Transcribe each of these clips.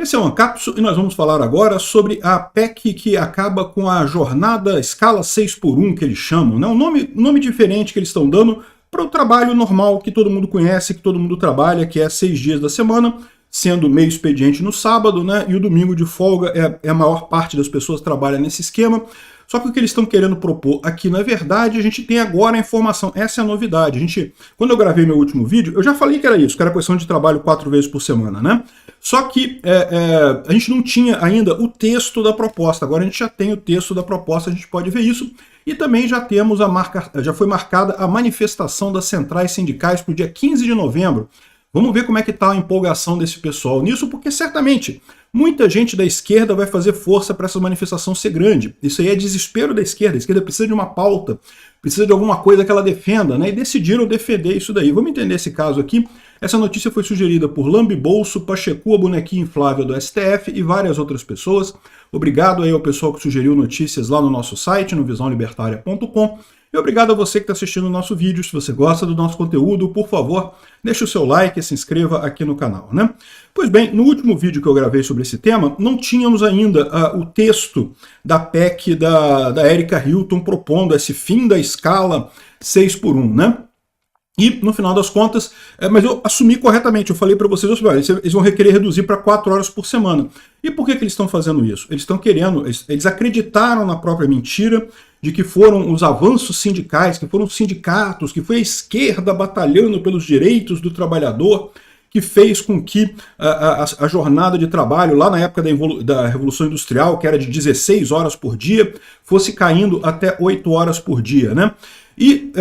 Esse é o Ancapso e nós vamos falar agora sobre a PEC que acaba com a jornada escala 6x1, que eles chamam, né? Um nome diferente que eles estão dando para o trabalho normal que todo mundo conhece, que todo mundo trabalha, que é 6 dias da semana, sendo meio expediente no sábado, né? E o domingo de folga, a maior parte das pessoas trabalha nesse esquema. Só que o que eles estão querendo propor aqui, na verdade, a gente tem agora a informação. Essa é a novidade. Quando eu gravei meu último vídeo, eu já falei que era isso, que era questão de trabalho 4 vezes por semana, né? Só que a gente não tinha ainda o texto da proposta. Agora a gente já tem o texto da proposta, a gente pode ver isso. E também já temos já foi marcada a manifestação das centrais sindicais para o dia 15 de novembro. Vamos ver como é que está a empolgação desse pessoal nisso, porque certamente muita gente da esquerda vai fazer força para essa manifestação ser grande. Isso aí é desespero da esquerda. A esquerda precisa de uma pauta, precisa de alguma coisa que ela defenda, né? E decidiram defender isso daí. Vamos entender esse caso aqui. Essa notícia foi sugerida por Lambi Bolso, Pacheco, a bonequinha inflável do STF e várias outras pessoas. Obrigado aí ao pessoal que sugeriu notícias lá no nosso site, no visãolibertaria.com. E obrigado a você que está assistindo o nosso vídeo. Se você gosta do nosso conteúdo, por favor, deixe o seu like e se inscreva aqui no canal, né? Pois bem, no último vídeo que eu gravei sobre esse tema, não tínhamos ainda o texto da PEC da Erika Hilton propondo esse fim da escala 6x1, né? E, no final das contas, mas eu assumi corretamente, eu falei para vocês, eles vão querer reduzir para 4 horas por semana. E por que eles estão fazendo isso? Eles estão querendo, eles acreditaram na própria mentira de que foram os avanços sindicais, que foram os sindicatos, que foi a esquerda batalhando pelos direitos do trabalhador, que fez com que a jornada de trabalho, lá na época da Revolução Industrial, que era de 16 horas por dia, fosse caindo até 8 horas por dia, né? E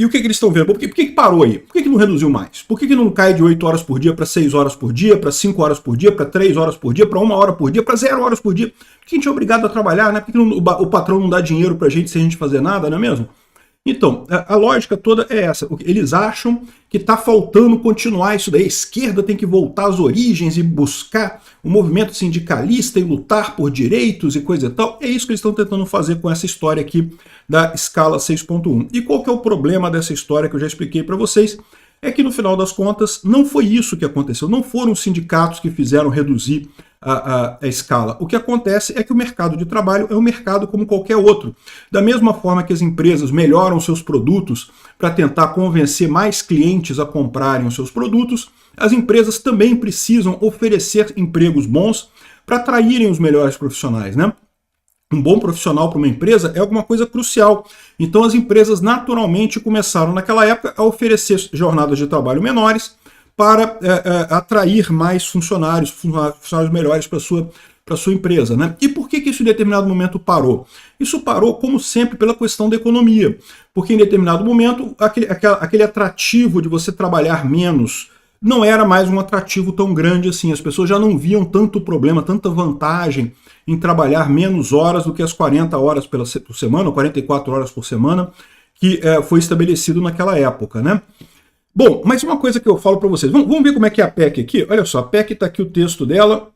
o que eles estão vendo? Por que parou aí? Por que não reduziu mais? Por que não cai de 8 horas por dia para 6 horas por dia, para 5 horas por dia, para 3 horas por dia, para 1 hora por dia, para 0 horas por dia? Por que a gente é obrigado a trabalhar, né? Por que o patrão não dá dinheiro para a gente sem a gente fazer nada, não é mesmo? Então, a lógica toda é essa. Eles acham que está faltando continuar isso daí. A esquerda tem que voltar às origens e buscar o movimento sindicalista e lutar por direitos e coisa e tal. É isso que eles estão tentando fazer com essa história aqui da escala 6.1. E qual que é o problema dessa história que eu já expliquei para vocês? É que no final das contas não foi isso que aconteceu. Não foram os sindicatos que fizeram reduzir a escala. O que acontece é que o mercado de trabalho é um mercado como qualquer outro. Da mesma forma que as empresas melhoram seus produtos para tentar convencer mais clientes a comprarem os seus produtos, as empresas também precisam oferecer empregos bons para atraírem os melhores profissionais, né? Um bom profissional para uma empresa é alguma coisa crucial. Então as empresas naturalmente começaram naquela época a oferecer jornadas de trabalho menores para atrair mais funcionários melhores para a sua empresa, né? E por que isso em determinado momento parou? Isso parou, como sempre, pela questão da economia. Porque em determinado momento aquele atrativo de você trabalhar menos não era mais um atrativo tão grande assim. As pessoas já não viam tanto problema, tanta vantagem em trabalhar menos horas do que as 40 horas por semana, ou 44 horas por semana, que foi estabelecido naquela época, né? Bom, mas uma coisa que eu falo para vocês, vamos ver como é que é a PEC aqui? Olha só, a PEC está aqui o texto dela,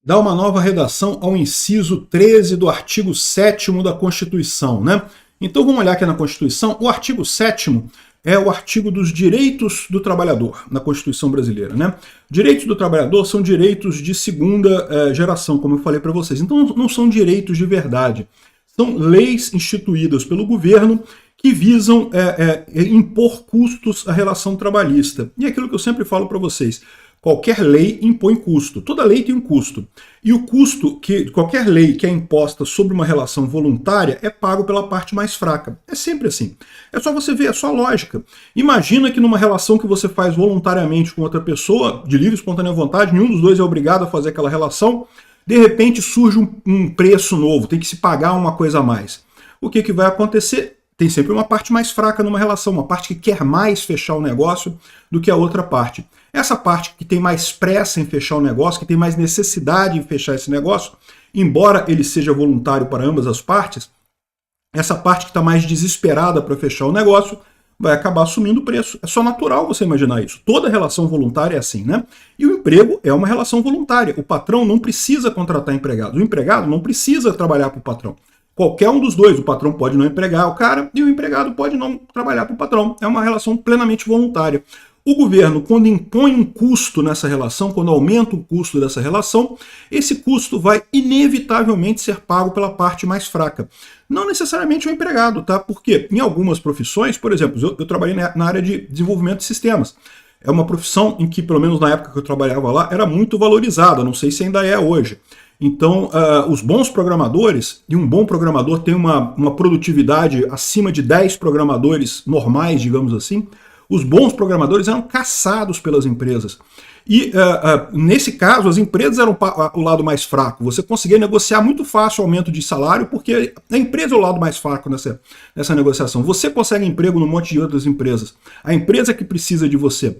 dá uma nova redação ao inciso 13 do artigo 7º da Constituição, né? Então vamos olhar aqui na Constituição, o artigo 7º é o artigo dos direitos do trabalhador, na Constituição brasileira, né? Direitos do trabalhador são direitos de segunda geração, como eu falei para vocês. Então não são direitos de verdade. São leis instituídas pelo governo que visam impor custos à relação trabalhista. E é aquilo que eu sempre falo para vocês. Qualquer lei impõe custo. Toda lei tem um custo. E o custo que qualquer lei que é imposta sobre uma relação voluntária é pago pela parte mais fraca. É sempre assim. É só você ver, é só lógica. Imagina que numa relação que você faz voluntariamente com outra pessoa, de livre e espontânea vontade, nenhum dos dois é obrigado a fazer aquela relação, de repente surge um preço novo, tem que se pagar uma coisa a mais. O que vai acontecer? Tem sempre uma parte mais fraca numa relação, uma parte que quer mais fechar o negócio do que a outra parte. Essa parte que tem mais pressa em fechar o negócio, que tem mais necessidade em fechar esse negócio, embora ele seja voluntário para ambas as partes, essa parte que está mais desesperada para fechar o negócio vai acabar assumindo o preço. É só natural você imaginar isso. Toda relação voluntária é assim, né? E o emprego é uma relação voluntária. O patrão não precisa contratar empregado. O empregado não precisa trabalhar para o patrão. Qualquer um dos dois, o patrão pode não empregar o cara e o empregado pode não trabalhar para o patrão. É uma relação plenamente voluntária. O governo, quando impõe um custo nessa relação, quando aumenta o custo dessa relação, esse custo vai inevitavelmente ser pago pela parte mais fraca. Não necessariamente o empregado, tá? Porque em algumas profissões, por exemplo, eu trabalhei na área de desenvolvimento de sistemas. É uma profissão em que, pelo menos na época que eu trabalhava lá, era muito valorizada, não sei se ainda é hoje. Então, os bons programadores, e um bom programador tem uma produtividade acima de 10 programadores normais, digamos assim, os bons programadores eram caçados pelas empresas. E, nesse caso, as empresas eram o lado mais fraco. Você conseguia negociar muito fácil o aumento de salário, porque a empresa é o lado mais fraco nessa negociação. Você consegue emprego num monte de outras empresas. A empresa é que precisa de você.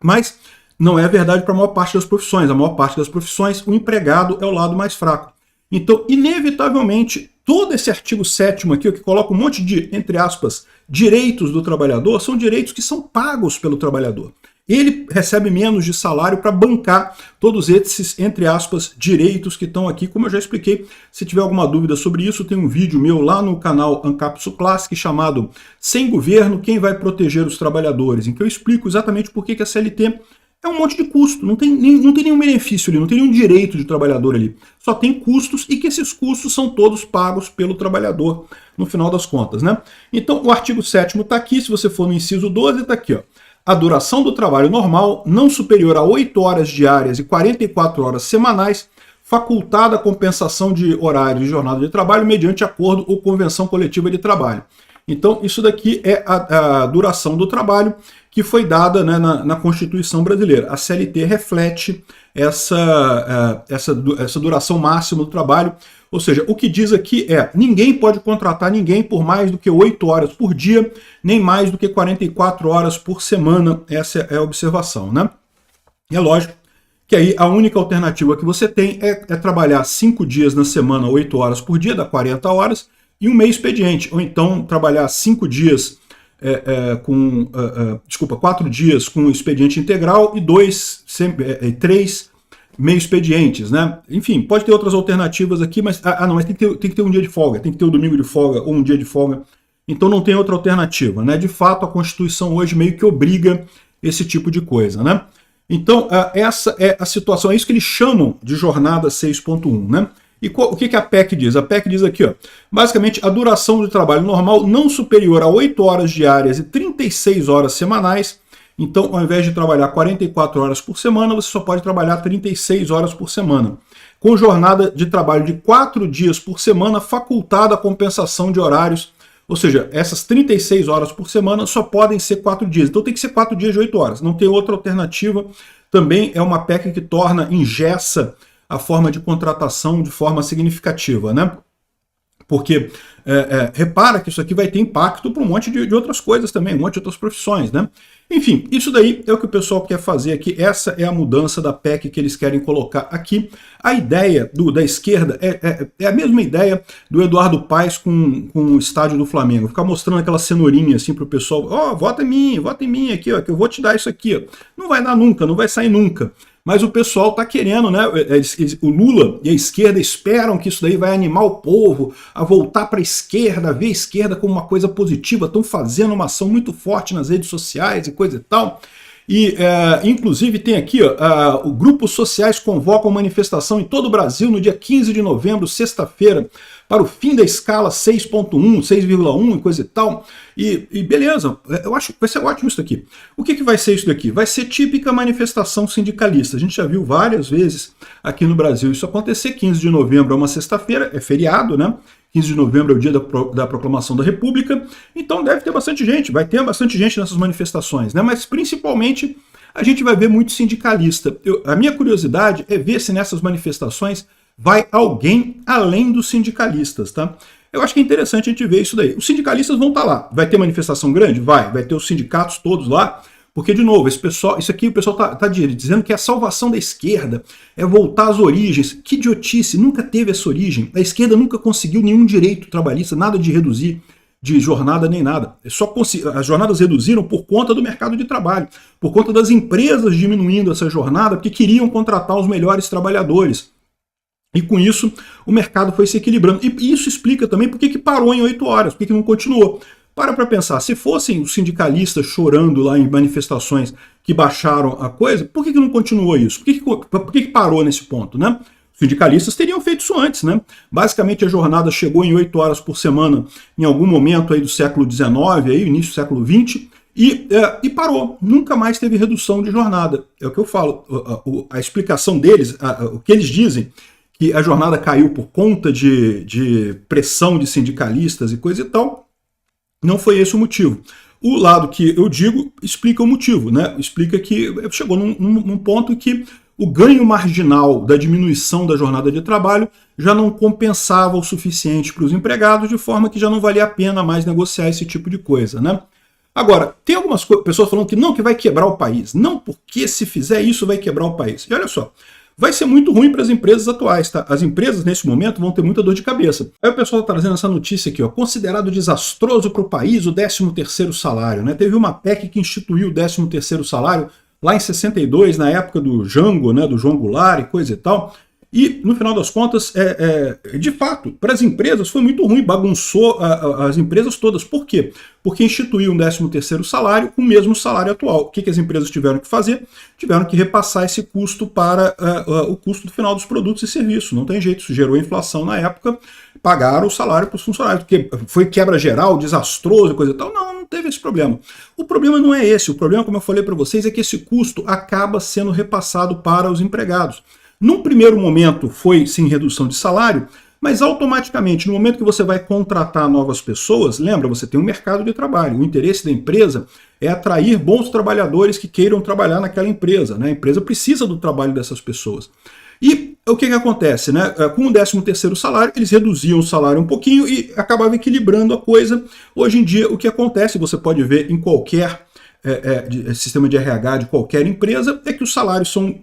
Mas não é verdade para a maior parte das profissões. A maior parte das profissões, o empregado é o lado mais fraco. Então, inevitavelmente, todo esse artigo 7º aqui, que coloca um monte de, entre aspas, direitos do trabalhador, são direitos que são pagos pelo trabalhador. Ele recebe menos de salário para bancar todos esses, entre aspas, direitos que estão aqui, como eu já expliquei. Se tiver alguma dúvida sobre isso, tem um vídeo meu lá no canal Ancapsu Classic chamado Sem Governo, Quem Vai Proteger os Trabalhadores, em que eu explico exatamente por que a CLT é um monte de custo, não tem nenhum benefício ali, não tem nenhum direito de trabalhador ali. Só tem custos e que esses custos são todos pagos pelo trabalhador, no final das contas, né? Então, o artigo 7º está aqui, se você for no inciso 12, está aqui, ó. A duração do trabalho normal, não superior a 8 horas diárias e 44 horas semanais, facultada a compensação de horário e jornada de trabalho mediante acordo ou convenção coletiva de trabalho. Então, isso daqui é a duração do trabalho que foi dada, né, na Constituição brasileira. A CLT reflete essa duração máxima do trabalho. Ou seja, o que diz aqui é: ninguém pode contratar ninguém por mais do que 8 horas por dia, nem mais do que 44 horas por semana. Essa é a observação, né? E é lógico que aí a única alternativa que você tem é trabalhar 5 dias na semana, 8 horas por dia, dá 40 horas, e um meio expediente. Ou então trabalhar 5 dias 4 dias com expediente integral e 3 meio expedientes, né? Enfim, pode ter outras alternativas aqui, mas mas tem que ter um dia de folga, tem que ter um domingo de folga ou um dia de folga. Então não tem outra alternativa, né? De fato, a Constituição hoje meio que obriga esse tipo de coisa, né? Então, essa é a situação, é isso que eles chamam de jornada 6.1, né? E o que a PEC diz? A PEC diz aqui, ó, basicamente, a duração do trabalho normal não superior a 8 horas diárias e 36 horas semanais. Então, ao invés de trabalhar 44 horas por semana, você só pode trabalhar 36 horas por semana. Com jornada de trabalho de 4 dias por semana, facultada a compensação de horários. Ou seja, essas 36 horas por semana só podem ser 4 dias. Então tem que ser 4 dias de 8 horas. Não tem outra alternativa. Também é uma PEC que engessa a forma de contratação de forma significativa, né? Porque repara que isso aqui vai ter impacto para um monte de outras coisas também, um monte de outras profissões, né? Enfim, isso daí é o que o pessoal quer fazer aqui. Essa é a mudança da PEC que eles querem colocar aqui. A ideia da esquerda é a mesma ideia do Eduardo Paes com o estádio do Flamengo. Ficar mostrando aquela cenourinha assim para o pessoal: ó, vota em mim aqui, ó, que eu vou te dar isso aqui, ó. Não vai dar nunca, não vai sair nunca. Mas o pessoal está querendo, né? O Lula e a esquerda esperam que isso daí vai animar o povo a voltar para a esquerda, a ver a esquerda como uma coisa positiva. Estão fazendo uma ação muito forte nas redes sociais e coisa e tal. E, inclusive, tem aqui, ó, grupos sociais convocam manifestação em todo o Brasil no dia 15 de novembro, sexta-feira, para o fim da escala 6.1, 6,1 e coisa e tal. E beleza, eu acho que vai ser ótimo isso daqui. O que vai ser isso daqui? Vai ser típica manifestação sindicalista. A gente já viu várias vezes aqui no Brasil isso acontecer. 15 de novembro é uma sexta-feira, é feriado, né? 15 de novembro é o dia da proclamação da República, então deve ter bastante gente, vai ter bastante gente nessas manifestações, né? Mas principalmente a gente vai ver muito sindicalista. A minha curiosidade é ver se nessas manifestações vai alguém além dos sindicalistas, tá? Eu acho que é interessante a gente ver isso daí. Os sindicalistas vão estar lá. Vai ter manifestação grande? Vai ter os sindicatos todos lá. Porque, de novo, isso aqui o pessoal tá dizendo que é a salvação da esquerda, é voltar às origens. Que idiotice, nunca teve essa origem. A esquerda nunca conseguiu nenhum direito trabalhista, nada de reduzir de jornada nem nada. As jornadas reduziram por conta do mercado de trabalho, por conta das empresas diminuindo essa jornada, porque queriam contratar os melhores trabalhadores. E com isso, o mercado foi se equilibrando. E isso explica também por que parou em 8 horas, por que não continuou. Para pensar, se fossem os sindicalistas chorando lá em manifestações que baixaram a coisa, por que não continuou isso? Por que parou nesse ponto, né? Os sindicalistas teriam feito isso antes, né? Basicamente a jornada chegou em 8 horas por semana em algum momento aí do século XIX, aí, início do século XX, e parou. Nunca mais teve redução de jornada. É o que eu falo. A explicação deles, o que eles dizem, que a jornada caiu por conta de pressão de sindicalistas e coisa e tal, não foi esse o motivo. O lado que eu digo explica o motivo, né? Explica que chegou num ponto que o ganho marginal da diminuição da jornada de trabalho já não compensava o suficiente para os empregados, de forma que já não valia a pena mais negociar esse tipo de coisa, né? Agora, tem algumas pessoas falando que não, que vai quebrar o país. Não, porque se fizer isso vai quebrar o país. E olha só, vai ser muito ruim para as empresas atuais, tá? As empresas, nesse momento, vão ter muita dor de cabeça. Aí o pessoal está trazendo essa notícia aqui, ó, considerado desastroso para o país o 13º salário, né? Teve uma PEC que instituiu o 13º salário lá em 62, na época do Jango, né, do João Goulart e coisa e tal. E, no final das contas, de fato, para as empresas foi muito ruim, bagunçou as empresas todas. Por quê? Porque instituiu um 13º salário com o mesmo salário atual. O que as empresas tiveram que fazer? Tiveram que repassar esse custo para o custo do final dos produtos e serviços. Não tem jeito, isso gerou inflação na época, pagaram o salário para os funcionários. Porque foi quebra geral, desastroso e coisa e tal. Não teve esse problema. O problema não é esse. O problema, como eu falei para vocês, é que esse custo acaba sendo repassado para os empregados. Num primeiro momento foi sim redução de salário, mas automaticamente, no momento que você vai contratar novas pessoas, lembra, você tem um mercado de trabalho. O interesse da empresa é atrair bons trabalhadores que queiram trabalhar naquela empresa, né? A empresa precisa do trabalho dessas pessoas. E o que acontece, né? Com o 13º salário, eles reduziam o salário um pouquinho e acabavam equilibrando a coisa. Hoje em dia, o que acontece, você pode ver em qualquer sistema de RH de qualquer empresa, é que os salários são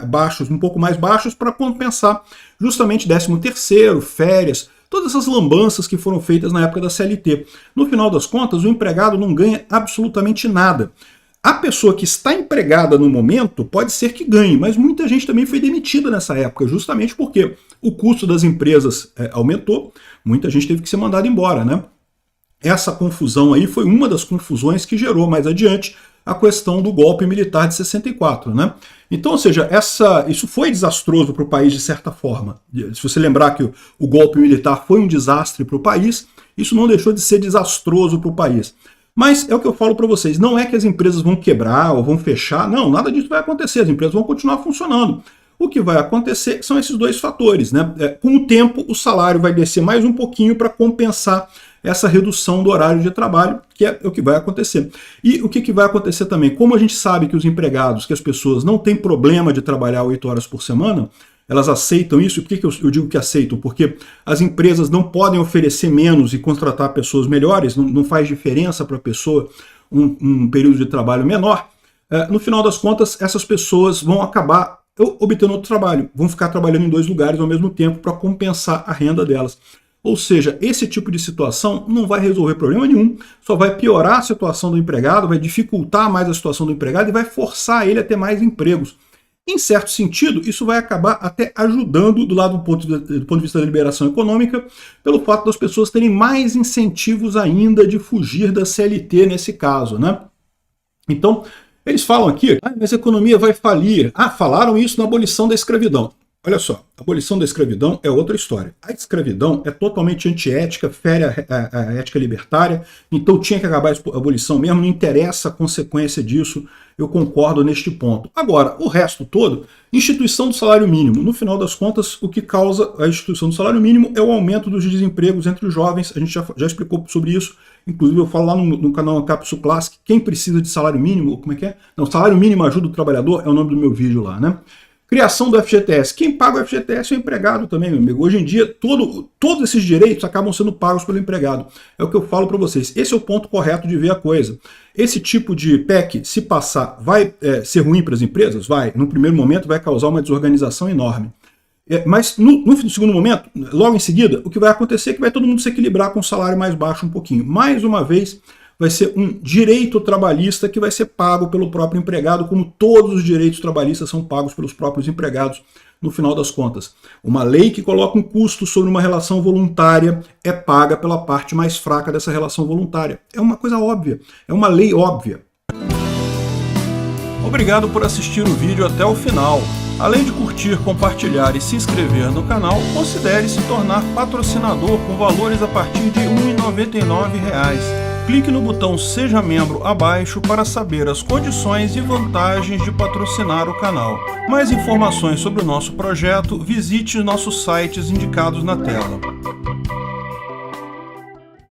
baixos, um pouco mais baixos, para compensar justamente 13º, férias, todas essas lambanças que foram feitas na época da CLT. No final das contas, o empregado não ganha absolutamente nada. A pessoa que está empregada no momento pode ser que ganhe, mas muita gente também foi demitida nessa época, justamente porque o custo das empresas aumentou, muita gente teve que ser mandada embora, né? Essa confusão aí foi uma das confusões que gerou mais adiante a questão do golpe militar de 64, né? Então, ou seja, isso foi desastroso para o país de certa forma. Se você lembrar que o golpe militar foi um desastre para o país, isso não deixou de ser desastroso para o país. Mas é o que eu falo para vocês, não é que as empresas vão quebrar ou vão fechar, não, nada disso vai acontecer, as empresas vão continuar funcionando. O que vai acontecer são esses dois fatores, né? Com o tempo, o salário vai descer mais um pouquinho para compensar essa redução do horário de trabalho, que é o que vai acontecer. E o que vai acontecer também? Como a gente sabe que os empregados, que as pessoas não têm problema de trabalhar 8 horas por semana, elas aceitam isso. E por que eu digo que aceitam? Porque as empresas não podem oferecer menos e contratar pessoas melhores, não faz diferença para a pessoa um período de trabalho menor. No final das contas, essas pessoas vão acabar obtendo outro trabalho, vão ficar trabalhando em 2 lugares ao mesmo tempo para compensar a renda delas. Ou seja, esse tipo de situação não vai resolver problema nenhum, só vai piorar a situação do empregado, vai dificultar mais a situação do empregado e vai forçar ele a ter mais empregos. Em certo sentido, isso vai acabar até ajudando do ponto de vista da liberação econômica, pelo fato das pessoas terem mais incentivos ainda de fugir da CLT nesse caso, né? Então, eles falam aqui, mas a economia vai falir. Falaram isso na abolição da escravidão. Olha só, a abolição da escravidão é outra história. A escravidão é totalmente antiética, fere a ética libertária, então tinha que acabar a abolição mesmo, não interessa a consequência disso, eu concordo neste ponto. Agora, o resto todo, instituição do salário mínimo. No final das contas, o que causa a instituição do salário mínimo é o aumento dos desempregos entre os jovens, a gente já explicou sobre isso, inclusive eu falo lá no canal Ancapsu Classic, quem precisa de salário mínimo, como é que é? Não, salário mínimo ajuda o trabalhador, é o nome do meu vídeo lá, né? Criação do FGTS. Quem paga o FGTS é o empregado também, meu amigo. Hoje em dia, todos esses direitos acabam sendo pagos pelo empregado. É o que eu falo para vocês. Esse é o ponto correto de ver a coisa. Esse tipo de PEC, se passar, vai ser ruim para as empresas? Vai. No primeiro momento, vai causar uma desorganização enorme. Mas no segundo momento, logo em seguida, o que vai acontecer é que vai todo mundo se equilibrar com um salário mais baixo um pouquinho. Mais uma vez, vai ser um direito trabalhista que vai ser pago pelo próprio empregado, como todos os direitos trabalhistas são pagos pelos próprios empregados no final das contas. Uma lei que coloca um custo sobre uma relação voluntária é paga pela parte mais fraca dessa relação voluntária. É uma coisa óbvia, é uma lei óbvia. Obrigado por assistir o vídeo até o final. Além de curtir, compartilhar e se inscrever no canal, considere se tornar patrocinador com valores a partir de R$ 1,99. Clique no botão Seja Membro abaixo para saber as condições e vantagens de patrocinar o canal. Mais informações sobre o nosso projeto, visite nossos sites indicados na tela.